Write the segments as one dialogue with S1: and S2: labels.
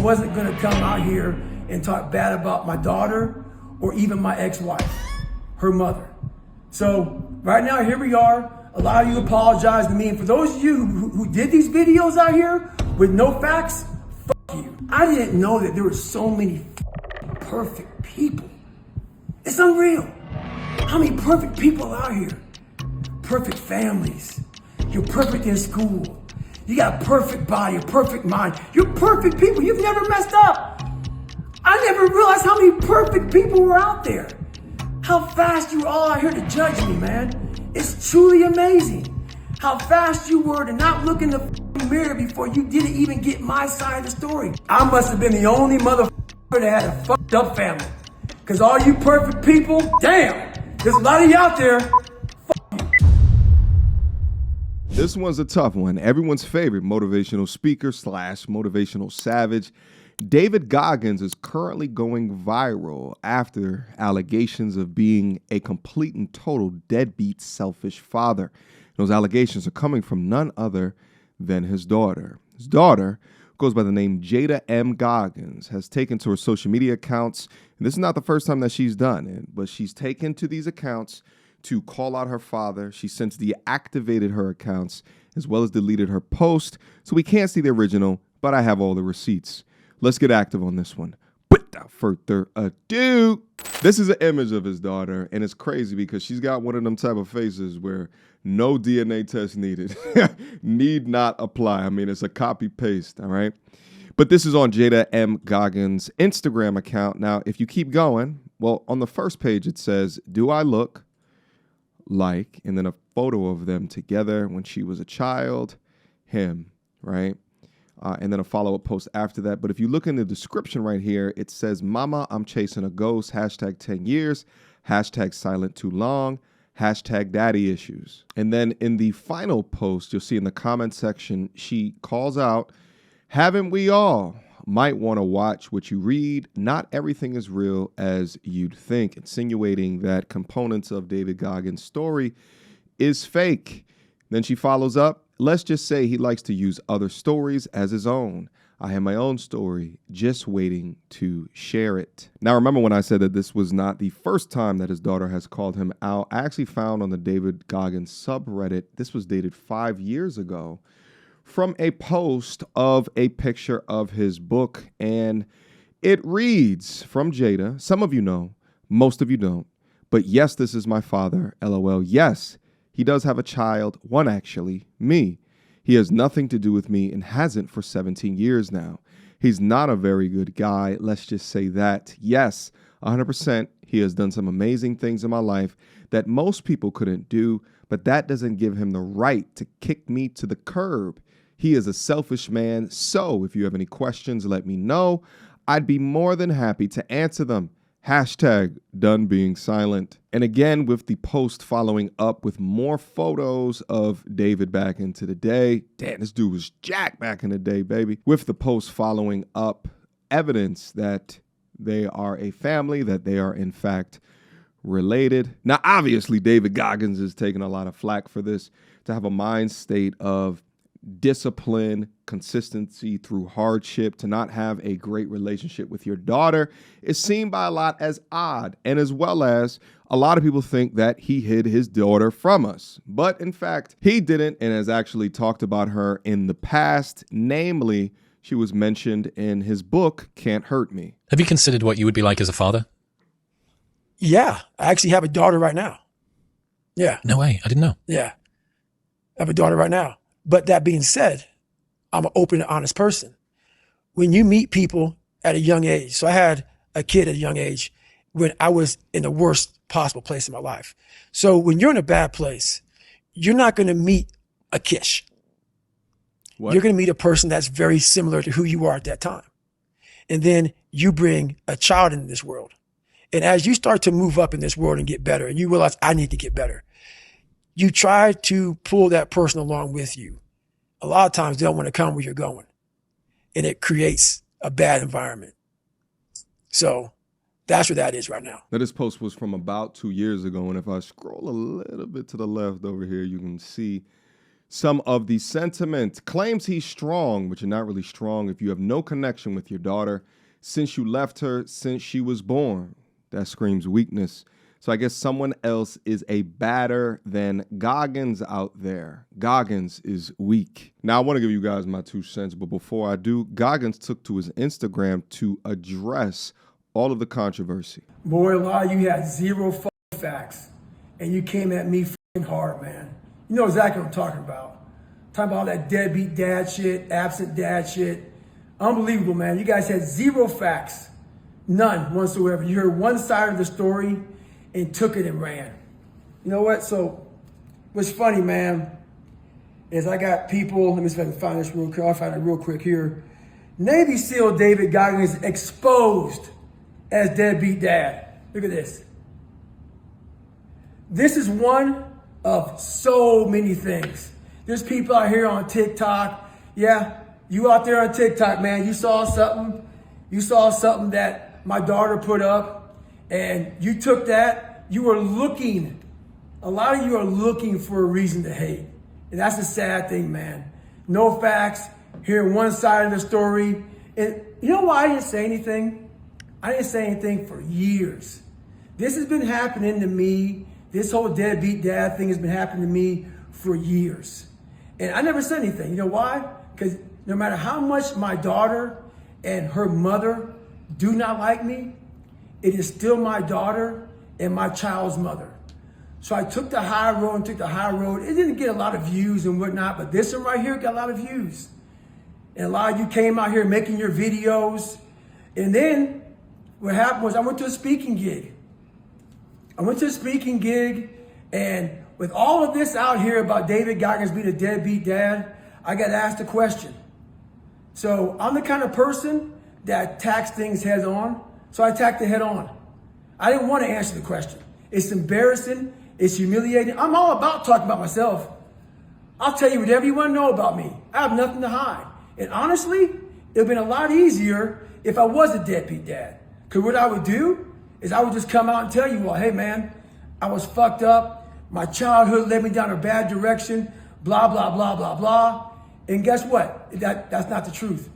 S1: wasn't gonna come out here and talk bad about my daughter or even my ex-wife, her mother. So right now, here we are. A lot of you apologize to me. And for those of you who did these videos out here with no facts, fuck you. I didn't know that there were so many perfect people. It's unreal. How many perfect people out here? Perfect families. You're perfect in school. You got a perfect body, a perfect mind. You're perfect people. You've never messed up. I never realized how many perfect people were out there. How fast you were all out here to judge me, man. It's truly amazing how fast you were to not look in the mirror before you didn't even get my side of the story. I must have been the only motherfucker that had a fucked up family. Cause all you perfect people, damn, there's a lot of you out there.
S2: This one's a tough one. Everyone's favorite motivational speaker / motivational savage, David Goggins, is currently going viral after allegations of being a complete and total deadbeat, selfish father. Those allegations are coming from none other than his daughter. His daughter, who goes by the name Jada M. Goggins, has taken to her social media accounts, and this is not the first time that she's done it, but she's taken to these accounts to call out her father. She since deactivated her accounts as well as deleted her post, so we can't see the original, but I have all the receipts. Let's get active on this one. Without further ado, this is an image of his daughter, and it's crazy because she's got one of them type of faces where no DNA test needed. Need not apply. I mean, it's a copy paste, all right? But this is on Jada M. Goggins' Instagram account. Now, if you keep going, well, on the first page it says, "Do I look like," and then a photo of them together when she was a child, him, right? And then a follow-up post after that. But if you look in the description right here, it says, "Mama, I'm chasing a ghost, hashtag 10 years, hashtag silent too long, hashtag daddy issues." And then in the final post, you'll see in the comment section, she calls out, "Haven't we all? Might want to watch what you read. Not everything is real as you'd think," insinuating that components of David Goggins' story is fake. Then she follows up, "Let's just say he likes to use other stories as his own. I have my own story, just waiting to share it." Now, remember when I said that this was not the first time that his daughter has called him out? I actually found on the David Goggins subreddit, this was dated 5 years ago, from a post of a picture of his book. And it reads from Jada, "Some of you know, most of you don't. But yes, this is my father, LOL. Yes, he does have a child, one actually, me. He has nothing to do with me and hasn't for 17 years now. He's not a very good guy, let's just say that. Yes, 100%, he has done some amazing things in my life that most people couldn't do, but that doesn't give him the right to kick me to the curb. He is a selfish man, so if you have any questions, let me know. I'd be more than happy to answer them. Hashtag done being silent." And again, with the post following up with more photos of David back into the day. Damn, this dude was jacked back in the day, baby. With the post following up, evidence that they are a family, that they are in fact related. Now, obviously, David Goggins is taking a lot of flack for this. To have a mind state of discipline, consistency through hardship, to not have a great relationship with your daughter is seen by a lot as odd, and as well as a lot of people think that he hid his daughter from us. But in fact, he didn't, and has actually talked about her in the past. Namely, she was mentioned in his book, Can't Hurt Me.
S3: Have you considered what you would be like as a father?
S4: Yeah, I actually have a daughter right now. Yeah.
S3: No way, I didn't know.
S4: Yeah, I have a daughter right now. But that being said, I'm an open and honest person. When you meet people at a young age, so I had a kid at a young age when I was in the worst possible place in my life. So when you're in a bad place, you're not going to meet a Kish. What? You're going to meet a person that's very similar to who you are at that time. And then you bring a child into this world. And as you start to move up in this world and get better, and you realize I need to get better, you try to pull that person along with you. A lot of times they don't want to come where you're going, and it creates a bad environment. So that's where that is right now.
S2: Now, this post was from about 2 years ago, and if I scroll a little bit to the left over here, you can see Some of the sentiment: claims he's strong, but you're not really strong if you have no connection with your daughter since you left her since she was born. That screams weakness. So I guess someone else is a badder than Goggins out there. Goggins is weak. Now, I want to give you guys my 2 cents, but before I do, Goggins took to his Instagram to address all of the controversy.
S1: Boy, a lot of you had zero facts, and you came at me hard, man. You know exactly what I'm talking about. Talking about that deadbeat dad shit, absent dad shit. Unbelievable, man. You guys had zero facts. None whatsoever. You heard one side of the story and took it and ran. You know what? So what's funny, man, is I got people, let me see if I can find this real quick. I'll find it real quick here. Navy SEAL David Goggins is exposed as deadbeat dad. Look at this. This is one of so many things. There's people out here on TikTok. Yeah, you out there on TikTok, man, you saw something. You saw something that my daughter put up, and you took that. You were looking, a lot of you are looking for a reason to hate. And that's the sad thing, man. No facts, hearing one side of the story. And you know why I didn't say anything? I didn't say anything for years. This has been happening to me. This whole deadbeat dad thing has been happening to me for years. And I never said anything. You know why? Because no matter how much my daughter and her mother do not like me, it is still my daughter and my child's mother. So I took the high road and took the high road. It didn't get a lot of views and whatnot, but this one right here got a lot of views. And a lot of you came out here making your videos. And then what happened was I went to a speaking gig. And with all of this out here about David Goggins being a deadbeat dad, I got asked a question. So I'm the kind of person that attacks things head on. So I attacked it head on. I didn't want to answer the question. It's embarrassing. It's humiliating. I'm all about talking about myself. I'll tell you whatever you want to know about me. I have nothing to hide. And honestly, it would have been a lot easier if I was a deadbeat dad. Because what I would do is I would just come out and tell you all, hey man, I was fucked up. My childhood led me down a bad direction, blah, blah, blah, blah, blah. And guess what? That's not the truth.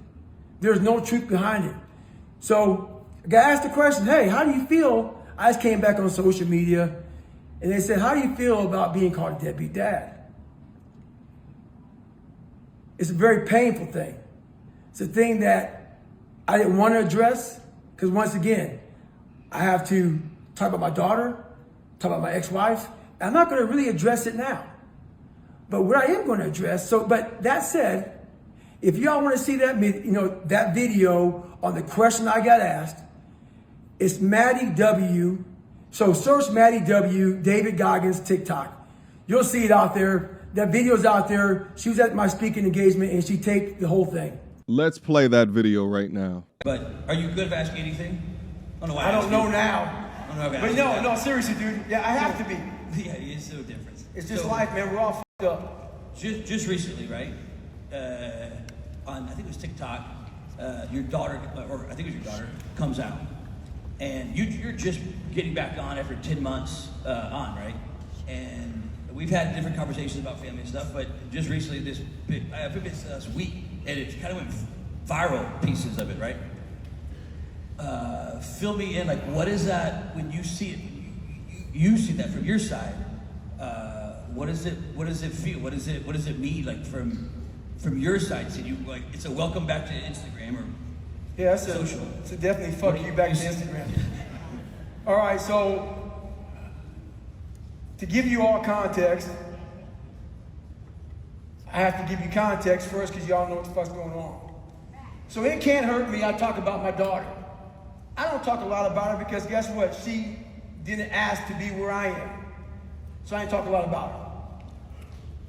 S1: There's no truth behind it. So I got asked the question, hey, how do you feel? I just came back on social media and they said, how do you feel about being called a deadbeat dad? It's a very painful thing. It's a thing that I didn't want to address because once again, I have to talk about my daughter, talk about my ex-wife. I'm not going to really address it now. But what I am going to address, but that said, if y'all want to see that, that video on the question I got asked, it's Maddie W. So search Maddie W. David Goggins TikTok. You'll see it out there. That video's out there. She was at my speaking engagement and she taped the whole thing.
S2: Let's play that video right now.
S5: But are you good at asking anything? I
S1: don't know now. But no, seriously, dude. Yeah, I have to be.
S5: Yeah, it's so different.
S1: It's just life, man. We're all fucked up.
S5: Just recently, right? On I think it was TikTok, your daughter, or I think it was your daughter, comes out, and you're just getting back on after 10 months on, right? And we've had different conversations about family and stuff, but just recently, this week, and it kind of went viral, pieces of it, right? Fill me in, like, what is that when you see it? You see that from your side. What does it feel? What does it mean, like, from your side? So you, like, it's a welcome back to Instagram or
S1: yeah,
S5: social.
S1: It's a definitely fuck you back to Instagram. All right, so to give you all context, I have to give you context first because y'all know what the fuck's going on. So it can't hurt me. I talk about my daughter. I don't talk a lot about her because guess what? She didn't ask to be where I am. So I ain't talk a lot about her.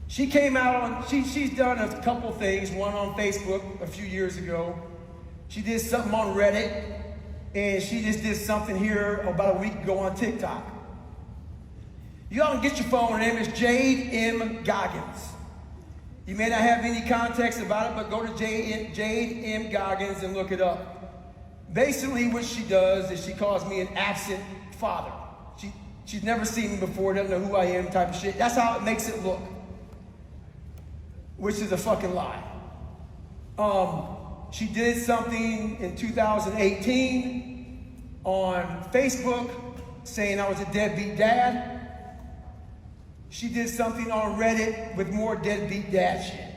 S1: She came out on, she's done a couple things, one on Facebook a few years ago. She did something on Reddit, and she just did something here about a week ago on TikTok. Y'all can get your phone, her name is Jade M. Goggins. You may not have any context about it, but go to Jade M. Goggins and look it up. Basically what she does is she calls me an absent father. She's never seen me before, doesn't know who I am type of shit. That's how it makes it look. which is a fucking lie. She did something in 2018 on Facebook saying I was a deadbeat dad. She did something on Reddit with more deadbeat dad shit.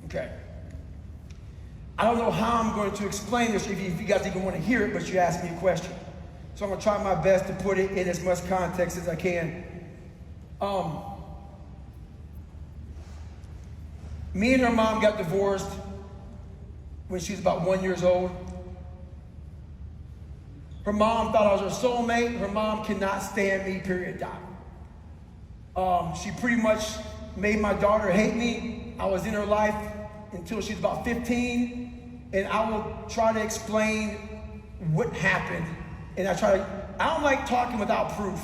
S1: Okay. I don't know how I'm going to explain this if you guys even want to hear it, but you asked me a question. So I'm going to try my best to put it in as much context as I can. Me and her mom got divorced when she was about 1 year old. Her mom thought I was her soulmate. Her mom cannot stand me, period, dot. She pretty much made my daughter hate me. I was in her life until she was about 15, and I will try to explain what happened. And I don't like talking without proof.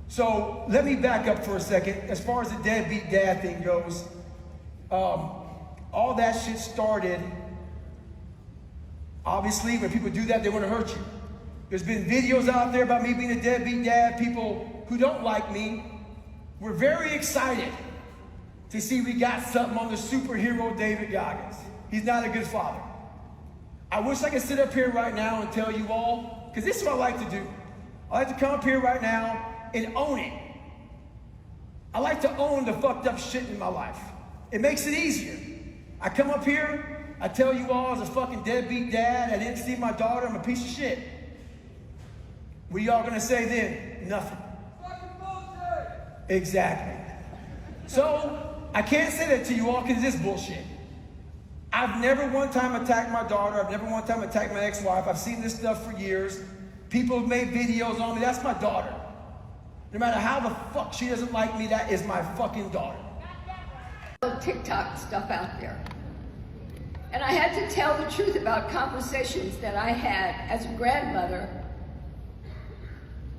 S1: So let me back up for a second. As far as the deadbeat dad thing goes, all that shit started, obviously, when people do that, they want to hurt you. There's been videos out there about me being a deadbeat dad. People who don't like me were very excited to see we got something on the superhero David Goggins. He's not a good father. I wish I could sit up here right now and tell you all, because this is what I like to do. I like to come up here right now and own it. I like to own the fucked up shit in my life. It makes it easier. I come up here, I tell you all I was a fucking deadbeat dad, I didn't see my daughter, I'm a piece of shit. What are y'all gonna say then? Nothing. Fucking bullshit! Exactly. So, I can't say that to you all because it's bullshit. I've never one time attacked my daughter, I've never one time attacked my ex-wife, I've seen this stuff for years. People have made videos on me, that's my daughter. No matter how the fuck she doesn't like me, that is my fucking daughter.
S6: TikTok stuff out there. And I had to tell the truth about conversations that I had as a grandmother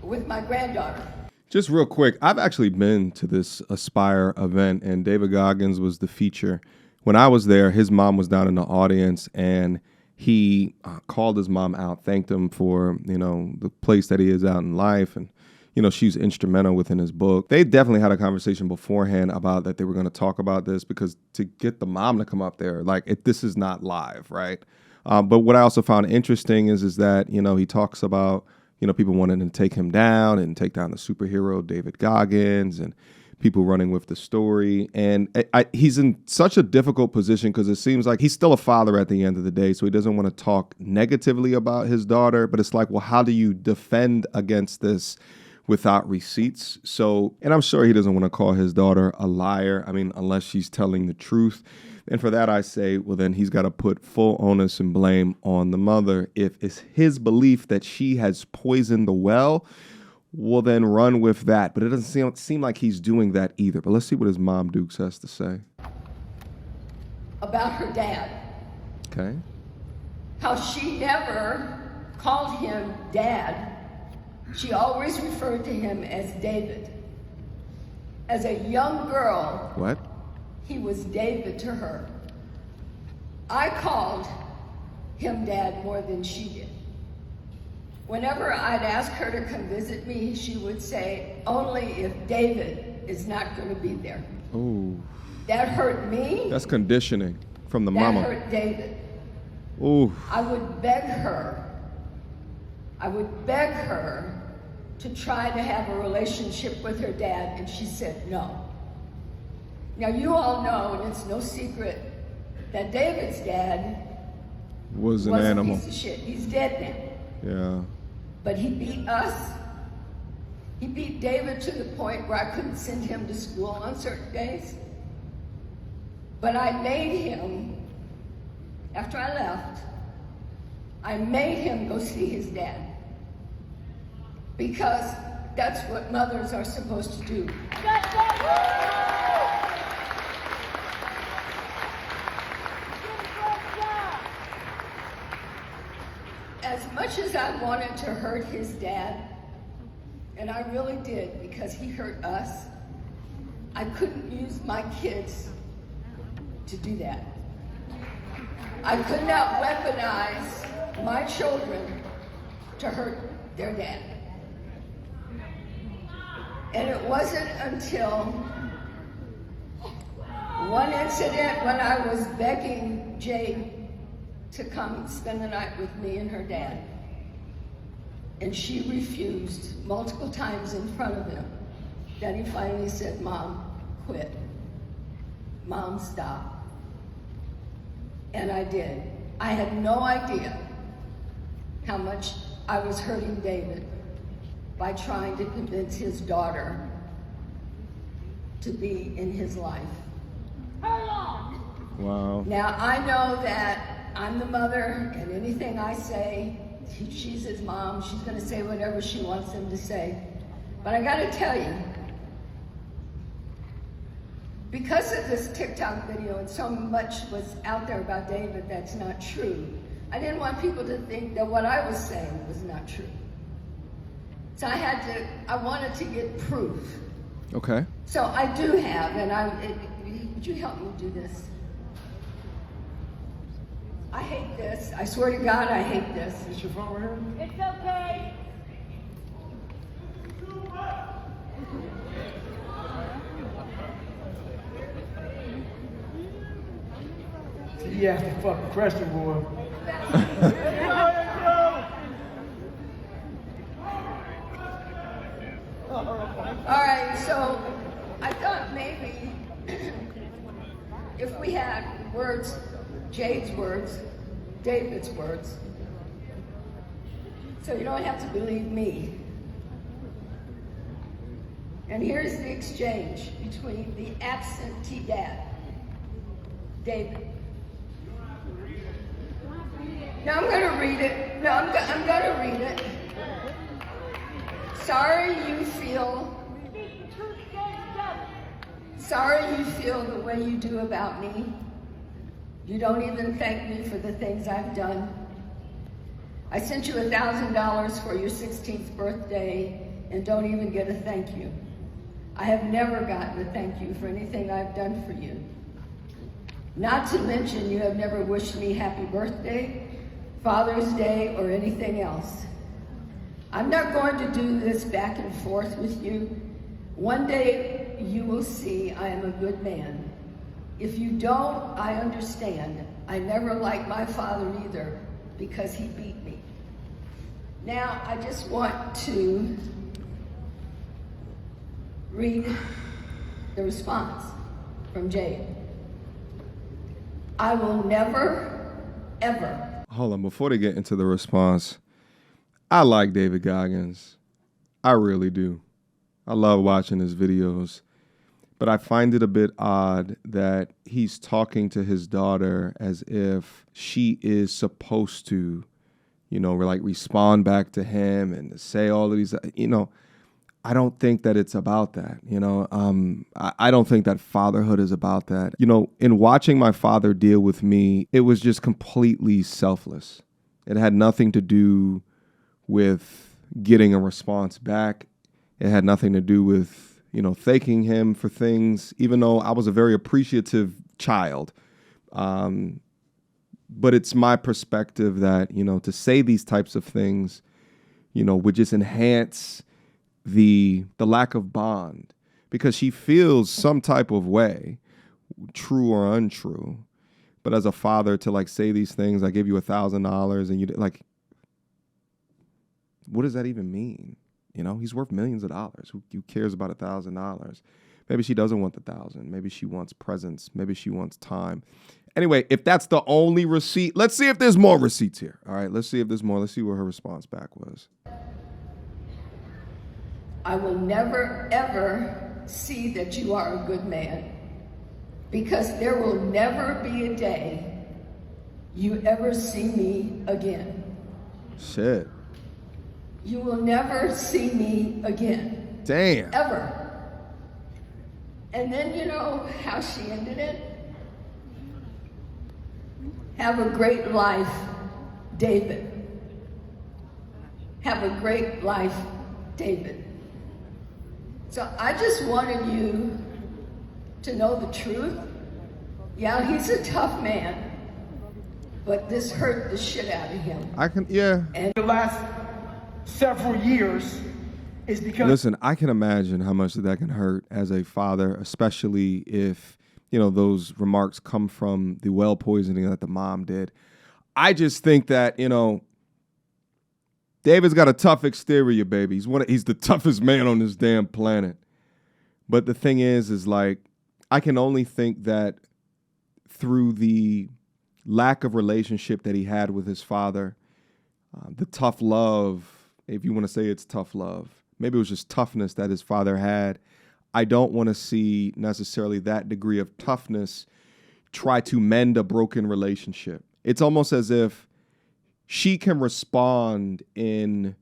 S6: with my granddaughter.
S2: Just real quick, I've actually been to this Aspire event, and David Goggins was the feature. When I was there, his mom was down in the audience, and he called his mom out, thanked him for, the place that he is out in life, and she's instrumental within his book. They definitely had a conversation beforehand about that they were going to talk about this, because to get the mom to come up there, this is not live, right? But what I also found interesting is that, he talks about, people wanting to take him down and take down the superhero David Goggins, and people running with the story. And he's in such a difficult position because it seems like he's still a father at the end of the day, so he doesn't want to talk negatively about his daughter. But it's like, well, how do you defend against this without receipts? So, and I'm sure he doesn't want to call his daughter a liar. I mean, unless she's telling the truth. And for that, I say, well, then he's got to put full onus and blame on the mother. If it's his belief that she has poisoned the well, well, then run with that. But it doesn't seem like he's doing that either. But let's see what his mom Dukes has to say.
S6: About her dad.
S2: Okay.
S6: How she never called him dad. She always referred to him as David. As a young girl,
S2: What?
S6: he was David to her. I called him dad more than she did. Whenever I'd ask her to come visit me, she would say, only if David is not going to be there.
S2: Oh.
S6: That hurt me.
S2: That's conditioning from the
S6: That
S2: mama.
S6: hurt David.
S2: Ooh.
S6: I would beg her to try to have a relationship with her dad, and she said no. Now you all know, and it's no secret, that David's dad
S2: Was an
S6: was
S2: animal.
S6: a piece of shit. He's dead now.
S2: Yeah.
S6: But he beat us. He beat David to the point where I couldn't send him to school on certain days. But I made him, after I left, I made him go see his dad. Because that's what mothers are supposed to do. As much as I wanted to hurt his dad, and I really did because he hurt us, I couldn't use my kids to do that. I could not weaponize my children to hurt their dad. And it wasn't until One incident when I was begging Jade to come spend the night with me and her dad. And she refused multiple times in front of him. Then he finally said, Mom, quit. Mom, stop. And I did. I had no idea how much I was hurting David by trying to convince his daughter to be in his life.
S2: Wow.
S6: Now, I know that I'm the mother, and anything I say, she's his mom, she's gonna say whatever she wants him to say. But I gotta tell you, because of this TikTok video and so much was out there about David that's not true, I didn't want people to think that what I was saying was not true. So I wanted to get proof.
S2: Okay.
S6: So I do have, would you help me do this? I hate this. I swear to God, I hate this.
S1: Is your phone right here?
S7: It's okay.
S1: He asked the fucking question, boy.
S6: All right, so I thought maybe if we had words, Jade's words, David's words, so you don't have to believe me. And here's the exchange between the absentee dad, David. Now I'm gonna read it. No, I'm gonna read it. Sorry you feel the way you do about me. You don't even thank me for the things I've done. I sent you $1,000 for your 16th birthday and don't even get a thank you. I have never gotten a thank you for anything I've done for you. Not to mention you have never wished me happy birthday, Father's Day, or anything else. I'm not going to do this back and forth with you. One day you will see I am a good man. If you don't, I understand. I never liked my father either because he beat me. Now, I just want to read the response from Jade. I will never, ever.
S2: Hold on, before they get into the response, I like David Goggins. I really do. I love watching his videos. But I find it a bit odd that he's talking to his daughter as if she is supposed to, like respond back to him and say all of these, I don't think that it's about that. I don't think that fatherhood is about that. In watching my father deal with me, it was just completely selfless. It had nothing to do with getting a response back. It had nothing to do with, thanking him for things, even though I was a very appreciative child. But it's my perspective that, to say these types of things, would just enhance the lack of bond, because she feels some type of way, true or untrue. But as a father, to say these things, I give you $1,000 and you what does that even mean? He's worth millions of dollars. Who cares about $1,000? Maybe she doesn't want the 1,000. Maybe she wants presents. Maybe she wants time. Anyway, if that's the only receipt, let's see if there's more receipts here. All right, let's see if there's more. Let's see what her response back was.
S6: I will never, ever see that you are a good man, because there will never be a day you ever see me again.
S2: Shit.
S6: You will never see me again.
S2: Damn.
S6: Ever. And then you know how she ended it? Have a great life, David. Have a great life, David. So I just wanted you to know the truth. Yeah, he's a tough man, but this hurt the shit out of him.
S1: And the last several years is because...
S2: Listen, I can imagine how much that can hurt as a father, especially if those remarks come from the well poisoning that the mom did. I just think that, David's got a tough exterior, baby. He's the toughest man on this damn planet. But the thing is like, I can only think that through the lack of relationship that he had with his father, the tough love, if you want to say it's tough love, maybe it was just toughness that his father had. I don't want to see necessarily that degree of toughness try to mend a broken relationship. It's almost as if she can respond in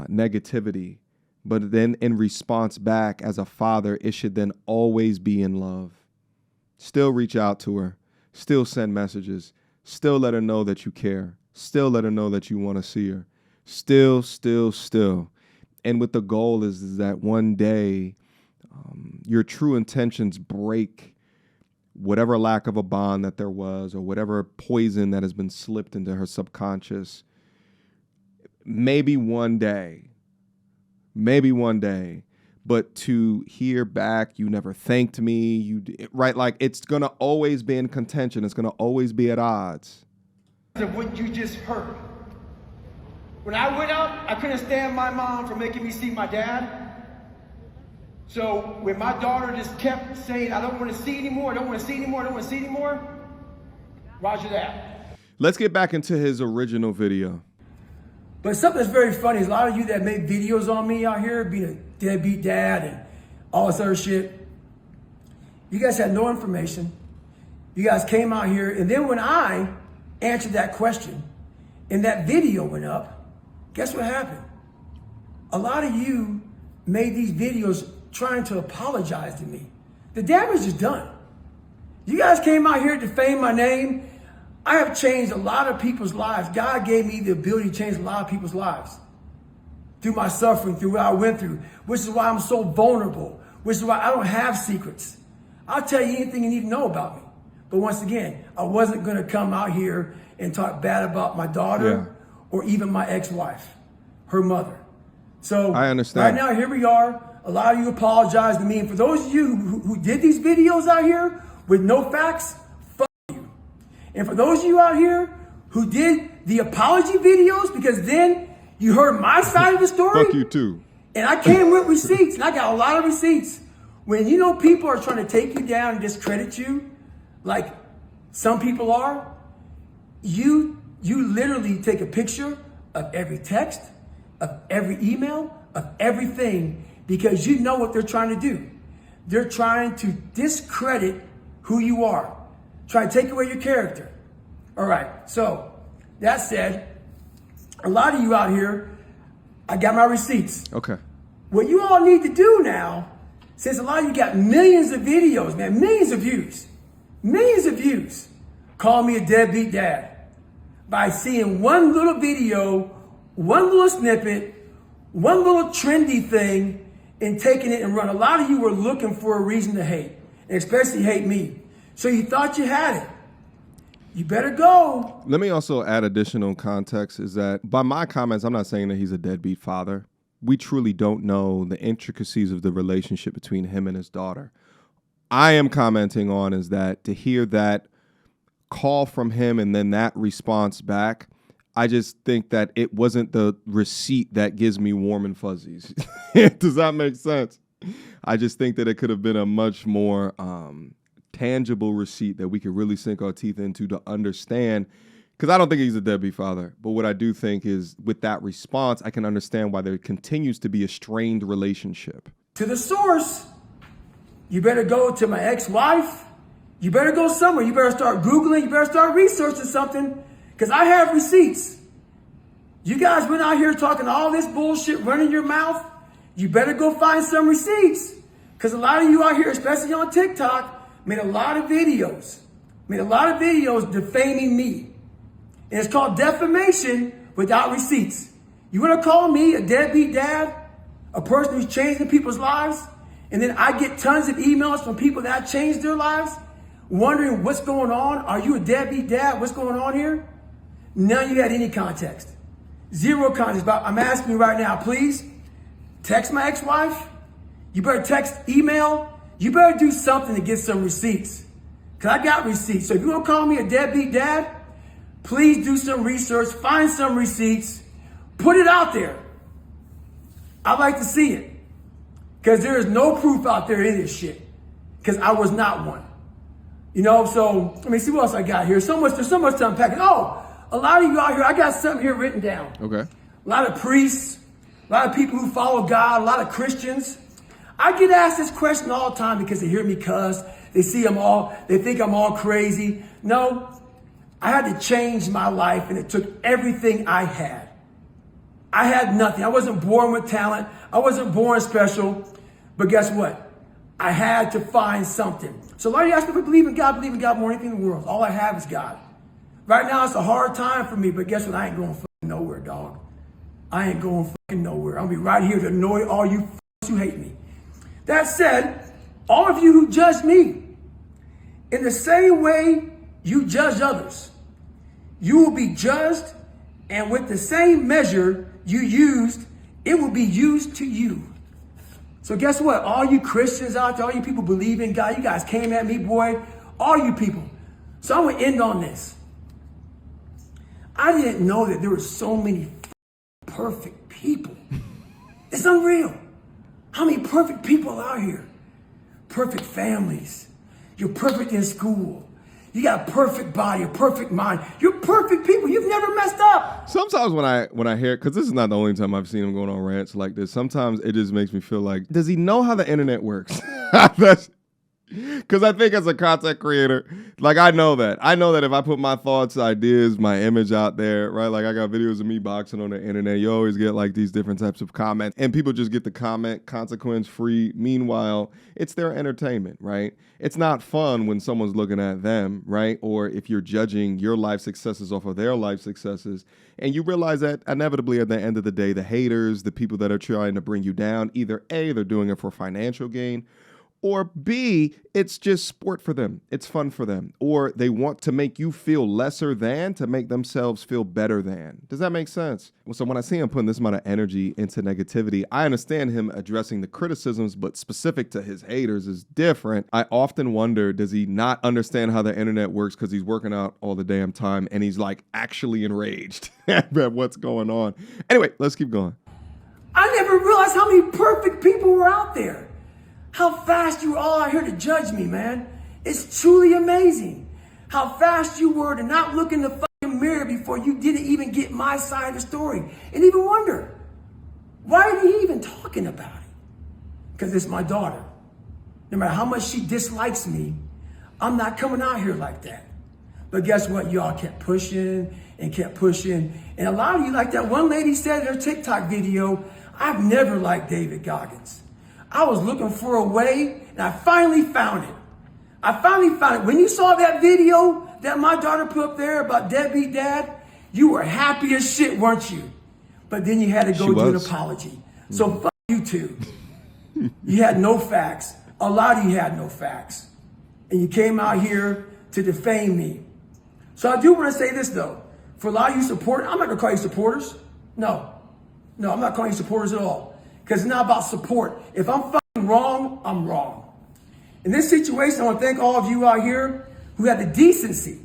S2: negativity, but then in response back as a father, it should then always be in love. Still reach out to her, still send messages, still let her know that you care, still let her know that you want to see her, still. And with the goal is that one day your true intentions break whatever lack of a bond that there was or whatever poison that has been slipped into her subconscious. Maybe one day, but to hear back, you never thanked me, right? Like, it's going to always be in contention. It's going to always be at odds.
S1: Of what you just heard. When I went out, I couldn't stand my mom for making me see my dad. So when my daughter just kept saying, I don't want to see anymore, roger that.
S2: Let's get back into his original video.
S1: But something that's very funny is a lot of you that make videos on me out here, being a deadbeat dad and all this other shit, you guys had no information. You guys came out here, and then when I answered that question and that video went up, guess what happened? A lot of you made these videos trying to apologize to me. The damage is done. You guys came out here to defame my name. I have changed a lot of people's lives. God gave me the ability to change a lot of people's lives through my suffering, through what I went through, which is why I'm so vulnerable, which is why I don't have secrets. I'll tell you anything you need to know about me. But once again, I wasn't going to come out here and talk bad about my daughter or even my ex-wife, her mother. So
S2: I understand.
S1: Right now, here we are. A lot of you apologize to me. And for those of you who did these videos out here with no facts, fuck you. And for those of you out here who did the apology videos, because then you heard my side of the story.
S2: Fuck you too.
S1: And I came with receipts, and I got a lot of receipts. When people are trying to take you down and discredit you, like some people are, you literally take a picture of every text, of every email, of everything, because you know what they're trying to do. They're trying to discredit who you are, try to take away your character. All right, so that said, a lot of you out here, I got my receipts.
S2: Okay.
S1: What you all need to do now, since a lot of you got millions of videos, man, millions of views, call me a deadbeat dad by seeing one little video, one little snippet, one little trendy thing, and taking it and run. A lot of you were looking for a reason to hate, and especially hate me. So you thought you had it. You better go.
S2: Let me also add additional context is that by my comments, I'm not saying that he's a deadbeat father. We truly don't know the intricacies of the relationship between him and his daughter. I am commenting on is that to hear that call from him and then that response back, I just think that it wasn't the receipt that gives me warm and fuzzies. Does that make sense? I just think that it could have been a much more tangible receipt that we could really sink our teeth into to understand. Because I don't think he's a deadbeat father. But what I do think is with that response, I can understand why there continues to be a strained relationship.
S1: To the source, you better go to my ex-wife. You better go somewhere. You better start Googling. You better start researching something. Because I have receipts. You guys went out here talking all this bullshit, running your mouth. You better go find some receipts. Because a lot of you out here, especially on TikTok, made a lot of videos defaming me. And it's called defamation without receipts. You want to call me a deadbeat dad? A person who's changing people's lives? And then I get tons of emails from people that changed their lives, wondering what's going on. Are you a deadbeat dad? What's going on here? None of you had any context. Zero context. But I'm asking you right now, please, text my ex-wife. You better text, email. You better do something to get some receipts. Because I got receipts. So if you want to call me a deadbeat dad, please do some research, find some receipts, put it out there. I'd like to see it. Because there is no proof out there in this shit. Because I was not one. You know, so let me see what else I got here. There's so much to unpack. Oh, a lot of you out here, I got something here written down.
S2: Okay.
S1: A lot of priests, a lot of people who follow God, a lot of Christians. I get asked this question all the time because they hear me cuss. They see they think I'm all crazy. No, I had to change my life, and it took everything I had. I had nothing. I wasn't born with talent. I wasn't born special. But guess what? I had to find something. So a lot of you ask me if I believe in God more than anything in the world. All I have is God. Right now, it's a hard time for me, but guess what? I ain't going fucking nowhere, dog. I ain't going fucking nowhere. I'll be right here to annoy all you who hate me. That said, all of you who judge me, in the same way you judge others, you will be judged, and with the same measure you used, it will be used to you. So guess what? All you Christians out there, all you people believe in God, you guys came at me, boy. All you people. So I'm going to end on this. I didn't know that there were so many perfect people. It's unreal. How many perfect people out here? Perfect families. You're perfect in school. You got a perfect body, a perfect mind. You're perfect people. You've never messed up.
S2: Sometimes when I hear it, because this is not the only time I've seen him going on rants like this, sometimes it just makes me feel like, does he know how the internet works? Because I think as a content creator, like I know that if I put my thoughts, ideas, my image out there, right? Like I got videos of me boxing on the internet. You always get like these different types of comments, and people just get the comment consequence free. Meanwhile, it's their entertainment, right? It's not fun when someone's looking at them, right? Or if you're judging your life successes off of their life successes, and you realize that inevitably at the end of the day, the haters, the people that are trying to bring you down, either A, they're doing it for financial gain, or B, it's just sport for them. It's fun for them. Or they want to make you feel lesser than to make themselves feel better than. Does that make sense? So when I see him putting this amount of energy into negativity, I understand him addressing the criticisms, but specific to his haters is different. I often wonder, does he not understand how the internet works because he's working out all the damn time and he's like actually enraged at what's going on? Anyway, let's keep going.
S1: I never realized how many perfect people were out there. How fast you were all out here to judge me, man. It's truly amazing how fast you were to not look in the fucking mirror before you didn't even get my side of the story. And even wonder, why are you even talking about it? Because it's my daughter. No matter how much she dislikes me, I'm not coming out here like that. But guess what? Y'all kept pushing and kept pushing. And a lot of you, like that one lady said in her TikTok video, I've never liked David Goggins. I was looking for a way, and I finally found it. When you saw that video that my daughter put up there about Deadbeat Dad, you were happy as shit, weren't you? But then you had to go do an apology. So fuck you too. You had no facts. A lot of you had no facts. And you came out here to defame me. So I do want to say this, though. For a lot of you supporters, I'm not going to call you supporters. No, I'm not calling you supporters at all. Because it's not about support. If I'm fucking wrong, I'm wrong. In this situation, I want to thank all of you out here who had the decency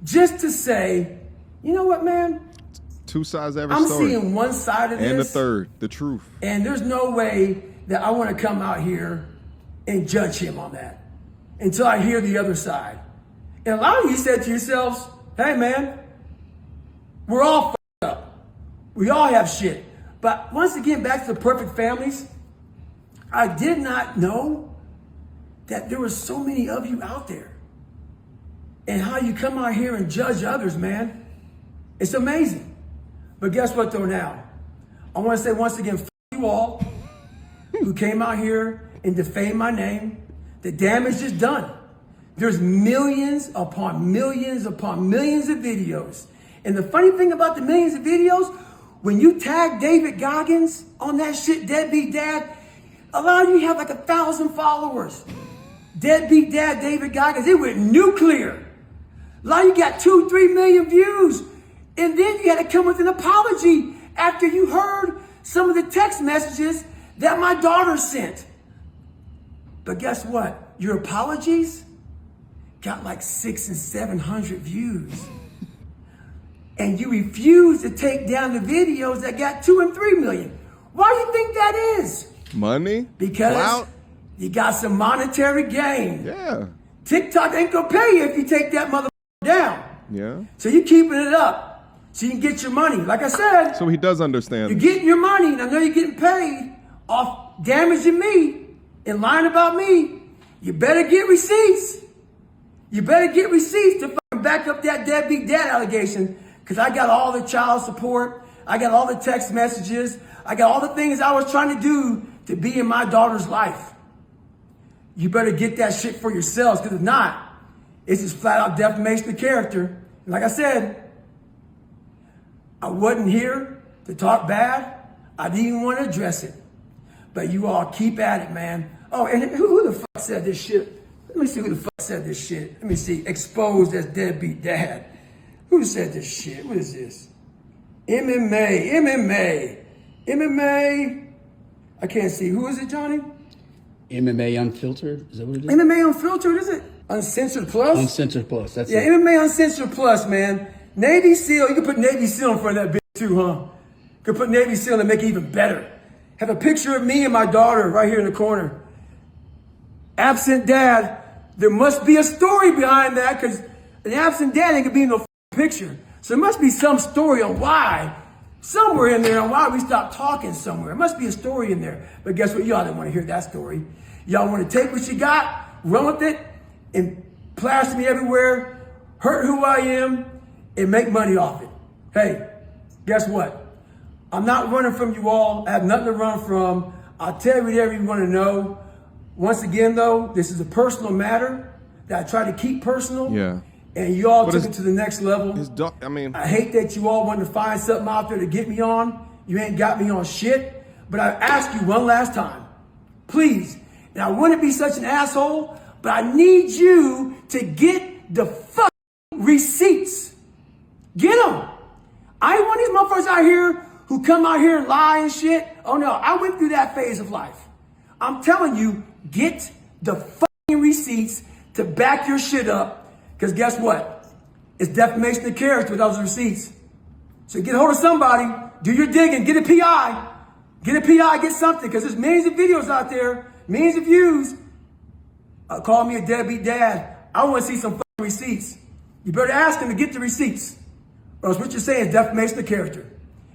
S1: just to say, you know what, man?
S2: Two sides of every
S1: I'm
S2: story.
S1: seeing one side of this.
S2: And the third, the truth.
S1: And there's no way that I want to come out here and judge him on that until I hear the other side. And a lot of you said to yourselves, hey, man, we're all fucked up. We all have shit. But once again, back to the perfect families, I did not know that there were so many of you out there. And how you come out here and judge others, man. It's amazing. But guess what, though, now? I want to say once again, you all who came out here and defamed my name. The damage is done. There's millions upon millions upon millions of videos. And the funny thing about the millions of videos, when you tag David Goggins on that shit, Deadbeat Dad, a lot of you have like 1,000 followers. Deadbeat Dad, David Goggins, it went nuclear. A lot of you got 2-3 million views. And then you had to come with an apology after you heard some of the text messages that my daughter sent. But guess what? your apologies got like 600 and 700 views. And you refuse to take down the videos that got 2 and 3 million. Why do you think that is?
S2: Money?
S1: Because
S2: Clout?
S1: you got some monetary gain.
S2: Yeah.
S1: TikTok ain't gonna pay you if you take that motherfucker down.
S2: Yeah.
S1: So you keeping it up so you can get your money. Like I said,
S2: So he does understand.
S1: you're getting your money, and I know you're getting paid off damaging me and lying about me. You better get receipts. You better get receipts to fucking back up that deadbeat dad allegation, because I got all the child support. I got all the text messages. I got all the things I was trying to do to be in my daughter's life. You better get that shit for yourselves, because if not, it's just flat out defamation of character. And like I said, I wasn't here to talk bad. I didn't even want to address it. But you all keep at it, man. Oh, and who the fuck said this shit? Let me see who the fuck said this shit. Let me see. Exposed as deadbeat dad. Who said this shit? What is this? MMA. I can't see. Who is it, Johnny?
S7: MMA Unfiltered? Is that what it is?
S1: MMA Unfiltered, is it? Uncensored Plus?
S7: Uncensored Plus, that's
S1: Yeah,
S7: it.
S1: MMA Uncensored Plus, man. Navy SEAL, you can put Navy SEAL in front of that bitch too, huh? You can put Navy SEAL and make it even better. Have a picture of me and my daughter right here in the corner. Absent dad, there must be a story behind that, because an absent dad ain't gonna be in no picture. So there must be some story on why, somewhere in there, on why we stopped talking somewhere. There must be a story in there. But guess what? Y'all didn't want to hear that story. Y'all want to take what you got, run with it, and plaster me everywhere, hurt who I am, and make money off it. Hey, guess what? I'm not running from you all. I have nothing to run from. I'll tell you whatever you want to know. Once again, though, this is a personal matter that I try to keep personal.
S2: Yeah.
S1: And you all
S2: But
S1: took it to the next level. I hate that you all wanted to find something out there to get me on. You ain't got me on shit. But I ask you one last time, please. And I wouldn't be such an asshole, but I need you to get the fucking receipts. Get them. I ain't one of these motherfuckers out here who come out here and lie and shit. Oh no, I went through that phase of life. I'm telling you, get the fucking receipts to back your shit up. Because guess what? It's defamation of character without those receipts. So get a hold of somebody, do your digging, get a PI. Get a PI, get something, because there's millions of videos out there, millions of views. Call me a deadbeat dad. I want to see some fucking receipts. You better ask him to get the receipts. Or else what you're saying is defamation of character.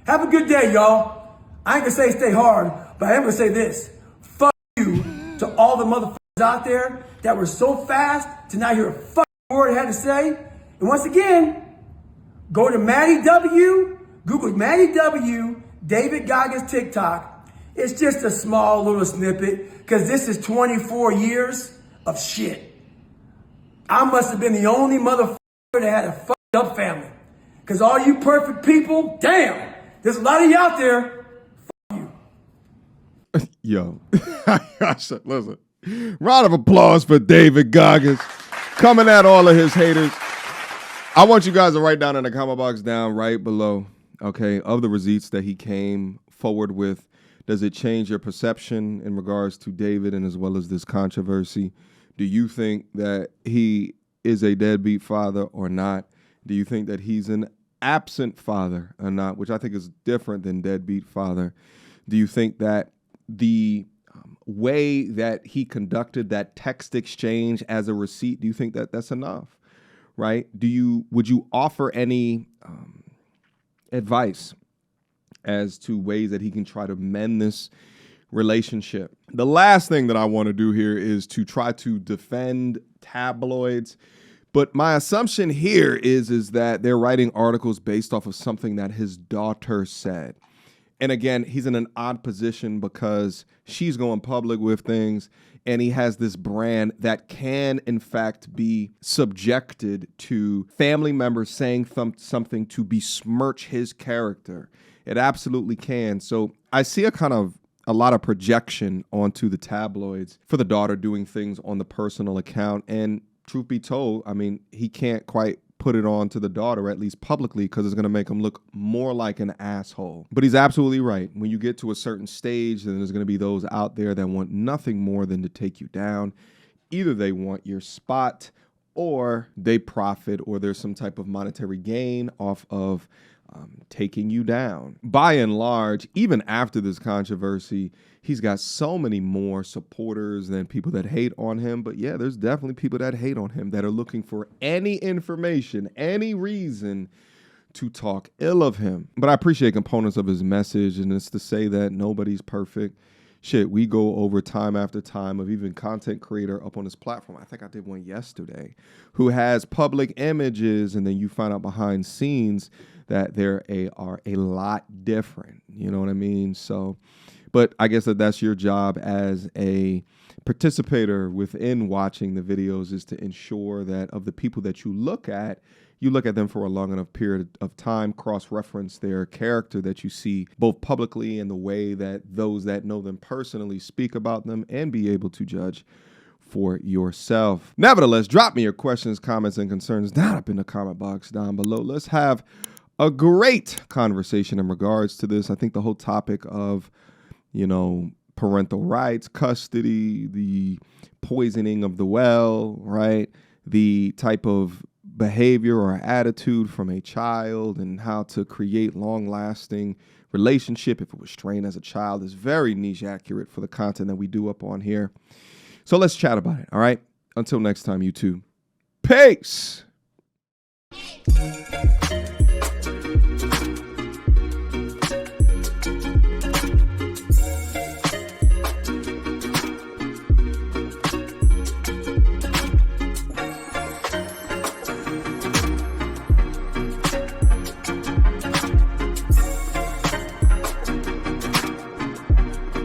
S1: Have a good day, y'all. I ain't going to say stay hard, but I am going to say this. Fuck you to all the motherfuckers out there that were so fast to not hear a fucking word I had to say. And once again, go to Maddie W, Google Maddie W, David Goggins TikTok. It's just a small little snippet, because this is 24 years of shit. I must have been the only motherfucker that had a fucked up family. Because all you perfect people, damn, there's a lot of you out there. Fuck you.
S2: Yo, listen. Round of applause for David Goggins. Coming at all of his haters. I want you guys to write down in the comment box down right below, okay, of the receipts that he came forward with. Does it change your perception in regards to David and as well as this controversy? Do you think that he is a deadbeat father or not? Do you think that he's an absent father or not, which I think is different than deadbeat father? Do you think that the way that he conducted that text exchange as a receipt, do you think that that's enough, right? Would you offer any advice as to ways that he can try to mend this relationship? The last thing that I want to do here is to try to defend tabloids. But my assumption here is that they're writing articles based off of something that his daughter said. And again, he's in an odd position because she's going public with things, and he has this brand that can, in fact, be subjected to family members saying something to besmirch his character. It absolutely can. So I see a lot of projection onto the tabloids for the daughter doing things on the personal account. And truth be told, I mean, he can't quite put it on to the daughter, at least publicly, because it's going to make him look more like an asshole. But he's absolutely right. When you get to a certain stage, then there's going to be those out there that want nothing more than to take you down. Either they want your spot or they profit or there's some type of monetary gain off of taking you down. By and large, even after this controversy, he's got so many more supporters than people that hate on him. But yeah, there's definitely people that hate on him that are looking for any information, any reason to talk ill of him. But I appreciate components of his message, and it's to say that nobody's perfect. Shit, we go over time after time of even content creator up on this platform. I think I did one yesterday who has public images, and then you find out behind scenes that there are a lot different. You know what I mean? So, but I guess that's your job as a participator within watching the videos, is to ensure that of the people that you look at them for a long enough period of time, cross-reference their character that you see both publicly and the way that those that know them personally speak about them, and be able to judge for yourself. Nevertheless, drop me your questions, comments, and concerns down up in the comment box down below. Let's have a great conversation in regards to this. I think the whole topic of, parental rights, custody, the poisoning of the well, right? The type of behavior or attitude from a child and how to create long-lasting relationship if it was strained as a child is very niche accurate for the content that we do up on here. So let's chat about it, all right? Until next time, YouTube. Peace!